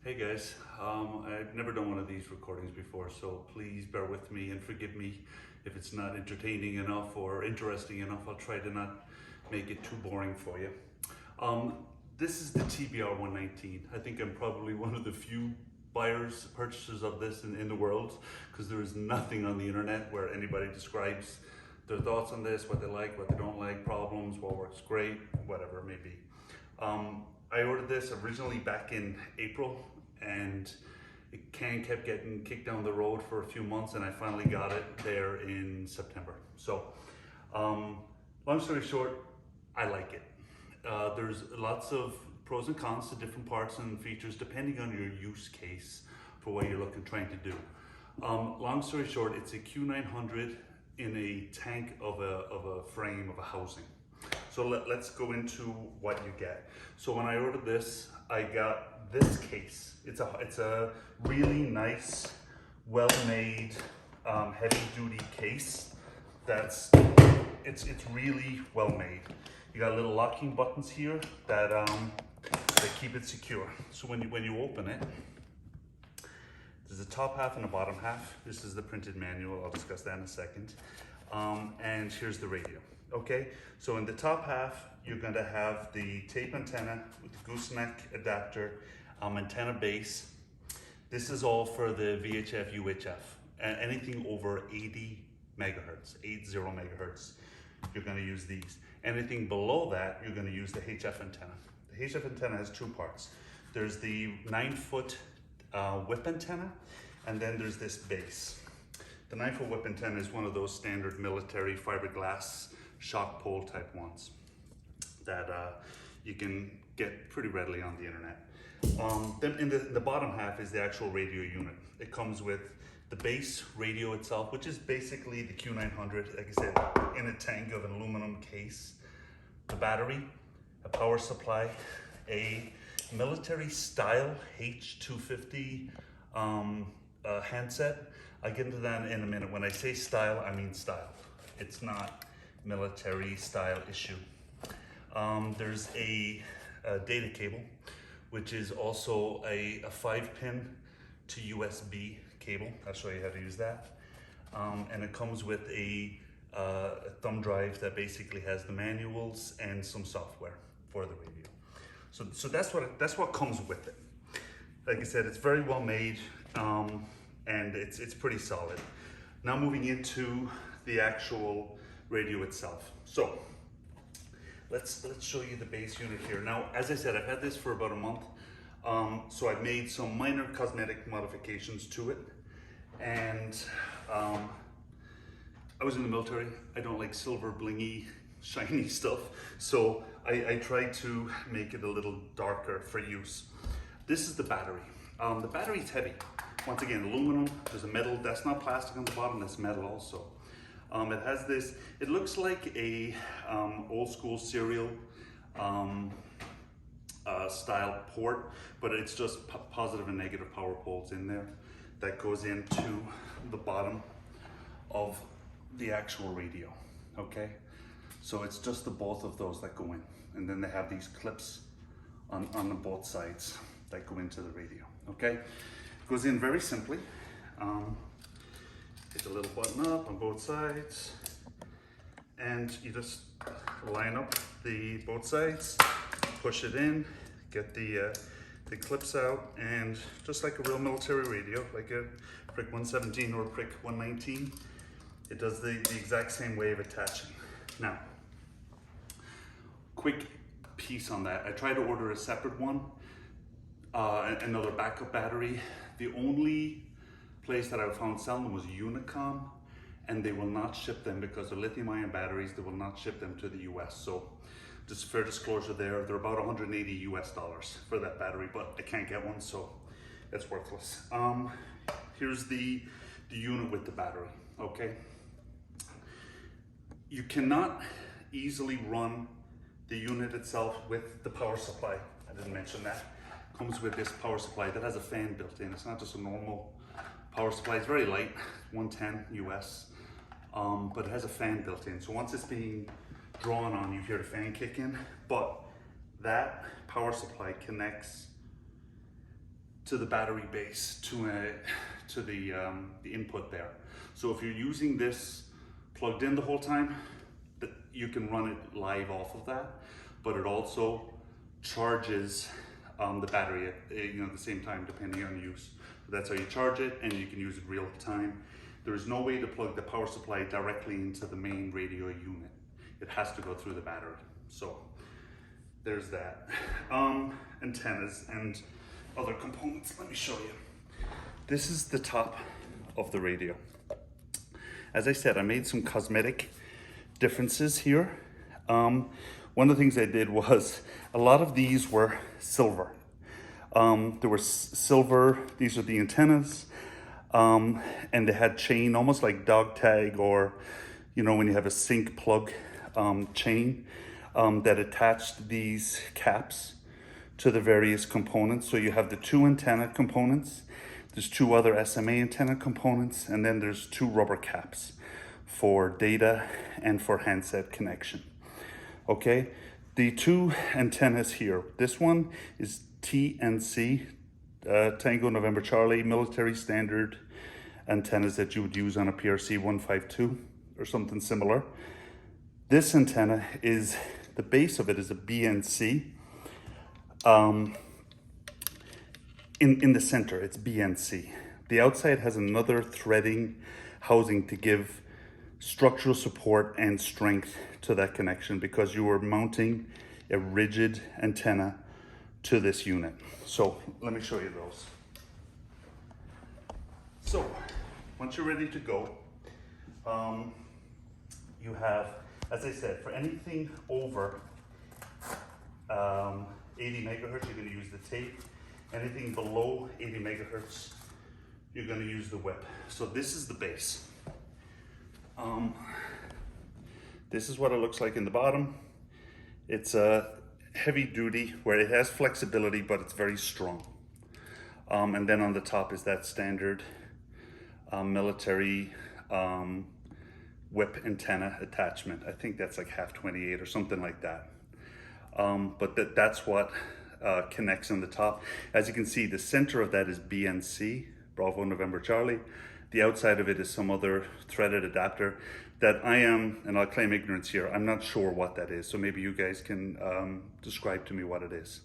Hey guys, I've never done one of these recordings before, so please bear with me and forgive me if it's not entertaining enough or interesting enough. I'll try to not make it too boring for you. This is the TBR-119. I think I'm probably one of the few purchasers of this in the world, because there is nothing on the internet where anybody describes their thoughts on this, what they like, what they don't like, problems, what works great, whatever it may be. I ordered this originally back in April, and it kept getting kicked down the road for a few months, and I finally got it there in September. So, long story short, I like it. There's lots of pros and cons to different parts and features depending on your use case for what you're trying to do. Long story short, it's a Q900 in a tank of a frame of a housing. So let's go into what you get. So when I ordered this, I got this case. It's a really nice, well-made, heavy-duty case. It's really well made. You got little locking buttons here that keep it secure. So when you open it, there's the top half and the bottom half. This is the printed manual. I'll discuss that in a second. And here's the radio. Okay, so in the top half, you're going to have the tape antenna with the gooseneck adapter, antenna base. This is all for the VHF, UHF, and anything over 80 megahertz, 80 megahertz, you're going to use these. Anything below that, you're going to use the HF antenna. The HF antenna has two parts. There's the 9-foot whip antenna, and then there's this base. The 9-foot whip antenna is one of those standard military fiberglass shock pole type ones that you can get pretty readily on the internet. Then in the bottom half is the actual radio unit. It comes with the base radio itself, which is basically the Q900, like I said, in a tank of an aluminum case. The battery, a power supply, a military style H250 handset. I'll get into that in a minute. When I say style, I mean style. It's not military style issue. There's a data cable, which is also a 5-pin to USB cable. I'll show you how to use that. And it comes with a thumb drive that basically has the manuals and some software for the radio. So that's what comes with it. Like I said, it's very well made, and it's pretty solid. Now moving into the actual radio itself. So let's show you the base unit here. Now, as I said, I've had this for about a month. So I've made some minor cosmetic modifications to it. And I was in the military. I don't like silver, blingy, shiny stuff. So I tried to make it a little darker for use. This is the battery. The battery's heavy. Once again, aluminum. There's a metal, that's not plastic on the bottom, that's metal also. It has this, it looks like a old school serial style port, but it's just positive and negative power poles in there that goes into the bottom of the actual radio, okay? So it's just the both of those that go in. And then they have these clips on the both sides that go into the radio, okay? It goes in very simply. Hit a little button up on both sides, and you just line up the both sides, push it in, get the clips out, and just like a real military radio, like a PRIC 117 or a PRIC 119, it does the exact same way of attaching. Now, quick piece on that. I tried to order a separate one, another backup battery. The only place that I found selling them was Unicom, and they will not ship them because they're lithium-ion batteries. They will not ship them to the US. So just fair disclosure there, they're about $180 US for that battery, but I can't get one, so it's worthless. Here's the unit with the battery, okay? You cannot easily run the unit itself with the power supply. I didn't mention that. It comes with this power supply that has a fan built in. It's not just a normal power supply. It's very light, 110 US, but it has a fan built in. So once it's being drawn on, you hear the fan kick in, but that power supply connects to the battery base, to the input there. So if you're using this plugged in the whole time, you can run it live off of that, but it also charges the battery at the same time depending on use. So that's how you charge it, and you can use it real time. There is no way to plug the power supply directly into the main radio unit. It has to go through the battery. So there's that. Antennas and other components. Let me show you. This is the top of the radio. As I said, I made some cosmetic differences here. One of the things I did was a lot of these were silver. There was silver, these are the antennas, and they had chain, almost like dog tag, or when you have a sync plug chain that attached these caps to the various components. So you have the two antenna components, there's two other SMA antenna components, and then there's two rubber caps for data and for handset connection. Okay, the two antennas here, this one is TNC, Tango November Charlie, military standard antennas that you would use on a PRC 152 or something similar. This antenna is, the base of it is a BNC. In the center, it's BNC. The outside has another threading housing to give structural support and strength to that connection, because you are mounting a rigid antenna to this unit. So let me show you those. So once you're ready to go, you have, as I said, for anything over 80 megahertz, you're going to use the tape. Anything below 80 megahertz, you're going to use the whip. So this is the base. This is what it looks like in the bottom. It's a heavy duty where it has flexibility, but it's very strong. And then on the top is that standard military whip antenna attachment. I think that's like half 28 or something like that. But that's what connects on the top. As you can see, the center of that is BNC, Bravo November Charlie. The outside of it is some other threaded adapter that and I'll claim ignorance here, I'm not sure what that is. So maybe you guys can describe to me what it is.